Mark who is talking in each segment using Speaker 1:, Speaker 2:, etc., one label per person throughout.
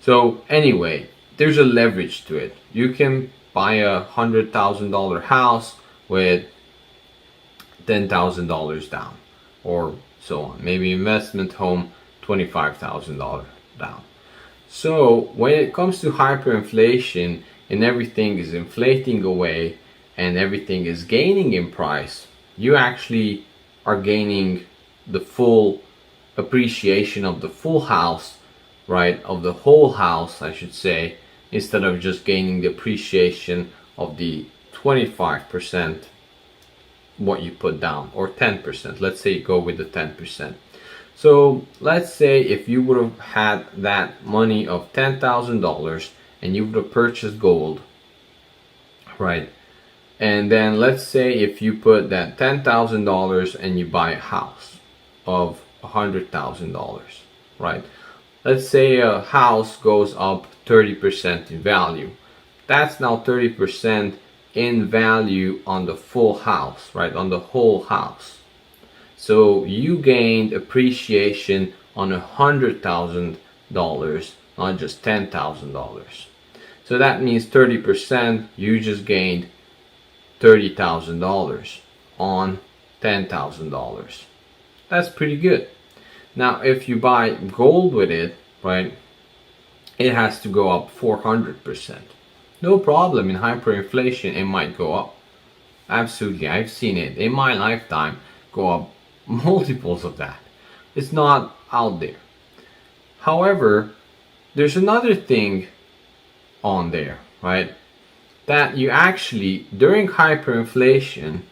Speaker 1: So anyway, there's a leverage to it. You can buy $100,000 house with $10,000 down, or so on. Maybe investment home, $25,000 down. So when it comes to hyperinflation and everything is inflating away and everything is gaining in price, you actually are gaining the full appreciation of the full house, right? Of the whole house, I should say, instead of just gaining the appreciation of the 25% what you put down, or 10%. Let's say you go with the 10%. So let's say if you would have had that money of $10,000 and you would have purchased gold, right? And then let's say if you put that $10,000 and you buy a house of $100,000, right? Let's say a house goes up 30% in value. That's now 30% in value on the full house, right? On the whole house. So you gained appreciation on $100,000, not just $10,000. So that means 30%, you just gained $30,000 on $10,000. That's pretty good. Now if you buy gold with it, right, it has to go up 400%. No problem, in hyperinflation it might go up. Absolutely, I've seen it in my lifetime go up multiples of that. It's not out there. However, there's another thing on there, right? That you actually, during hyperinflation,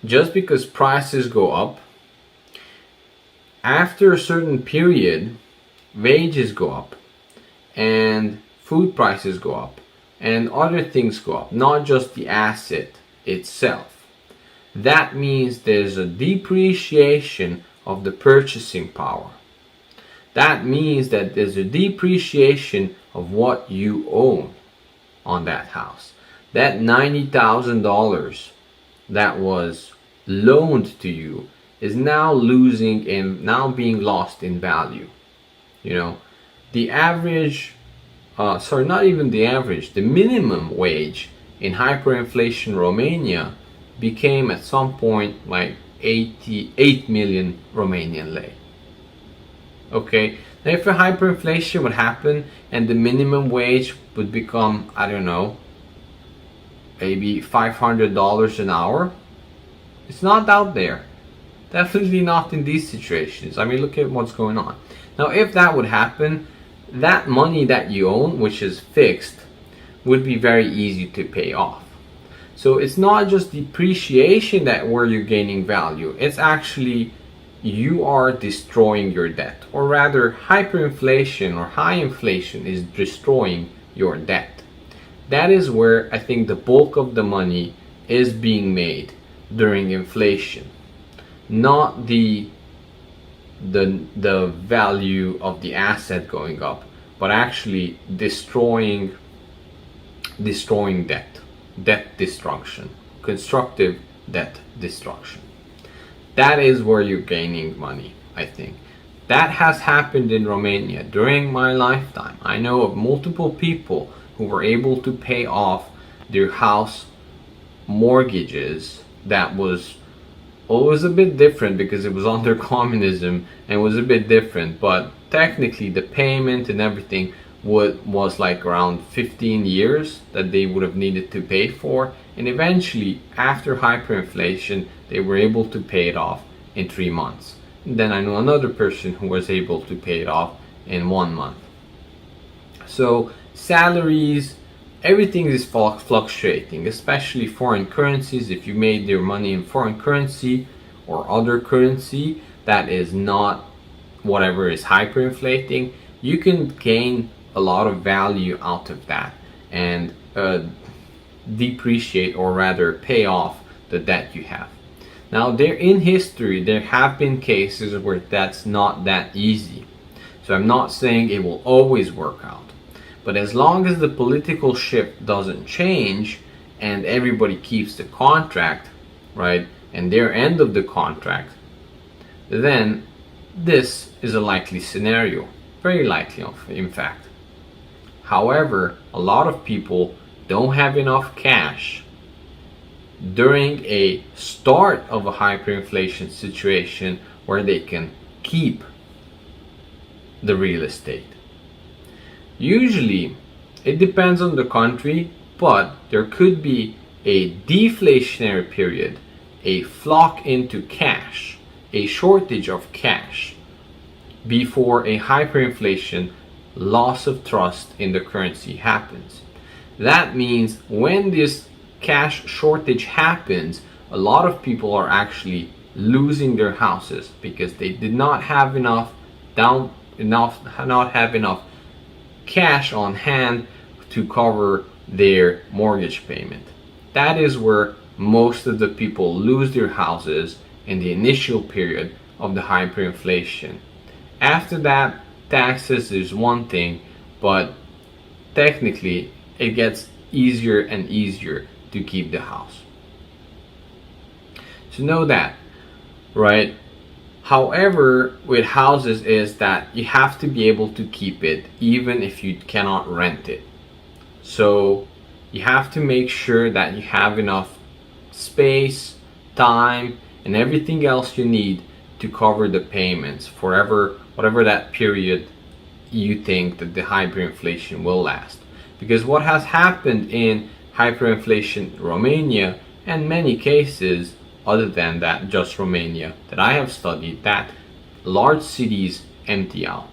Speaker 1: just because prices go up, after a certain period, wages go up and food prices go up and other things go up, not just the asset itself. That means there's a depreciation of the purchasing power. That means that there's a depreciation of what you own on that house. That $90,000 that was loaned to you is now losing and now being lost in value. You know, the average, not even the average, the minimum wage in hyperinflation Romania became at some point like 88 million Romanian lei. Okay, now if a hyperinflation would happen and the minimum wage would become, I don't know, maybe $500 an hour, it's not out there. Definitely not in these situations. I mean, look at what's going on. Now, if that would happen, that money that you own, which is fixed, would be very easy to pay off. So it's not just depreciation that where you're gaining value. It's actually you are destroying your debt. Or rather, hyperinflation or high inflation is destroying your debt. That is where I think the bulk of the money is being made during inflation. Not the value of the asset going up, but actually destroying debt destruction, constructive debt destruction. That is where you're gaining money, I think. That has happened in Romania during my lifetime. I know of multiple people who were able to pay off their house mortgages. That was always a bit different because it was under communism and was a bit different, but technically the payment and everything was like around 15 years that they would have needed to pay for, and eventually after hyperinflation they were able to pay it off in 3 months. And then I know another person who was able to pay it off in 1 month. So salaries, everything is fluctuating, especially foreign currencies. If you made your money in foreign currency or other currency that is not whatever is hyperinflating, you can gain a lot of value out of that and depreciate, or rather pay off the debt you have. Now, there in history there have been cases where that's not that easy. So I'm not saying it will always work out. But as long as the political shift doesn't change and everybody keeps the contract, right, and their end of the contract, then this is a likely scenario. Very likely, in fact. However, a lot of people don't have enough cash during a start of a hyperinflation situation where they can keep the real estate. Usually, it depends on the country, but there could be a deflationary period, a flock into cash, a shortage of cash before a hyperinflation loss of trust in the currency happens. That means when this cash shortage happens, a lot of people are actually losing their houses because they did not have enough cash on hand to cover their mortgage payment. That is where most of the people lose their houses in the initial period of the hyperinflation. After that, taxes is one thing, but technically it gets easier and easier to keep the house. So know that, right? However, with houses is that you have to be able to keep it even if you cannot rent it. So you have to make sure that you have enough space, time, and everything else you need to cover the payments forever, whatever that period you think that the hyperinflation will last. Because what has happened in hyperinflation Romania and many cases other than that, just Romania, that I have studied, that large cities empty out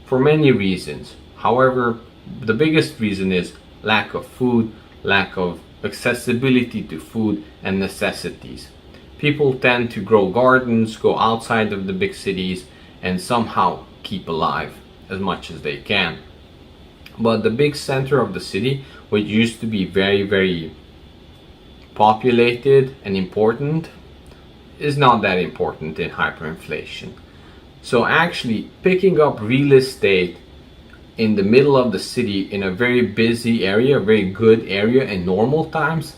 Speaker 1: for many reasons. However, the biggest reason is lack of food, lack of accessibility to food and necessities. People tend to grow gardens, go outside of the big cities, and somehow keep alive as much as they can. But the big center of the city, which used to be very, very populated and important, is not that important in hyperinflation. So actually picking up real estate in the middle of the city in a very busy area, a very good area in normal times,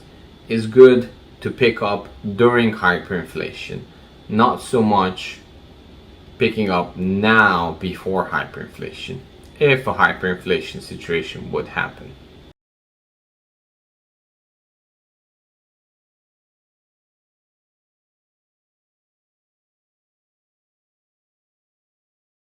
Speaker 1: is good to pick up during hyperinflation, not so much picking up now before hyperinflation, if a hyperinflation situation would happen.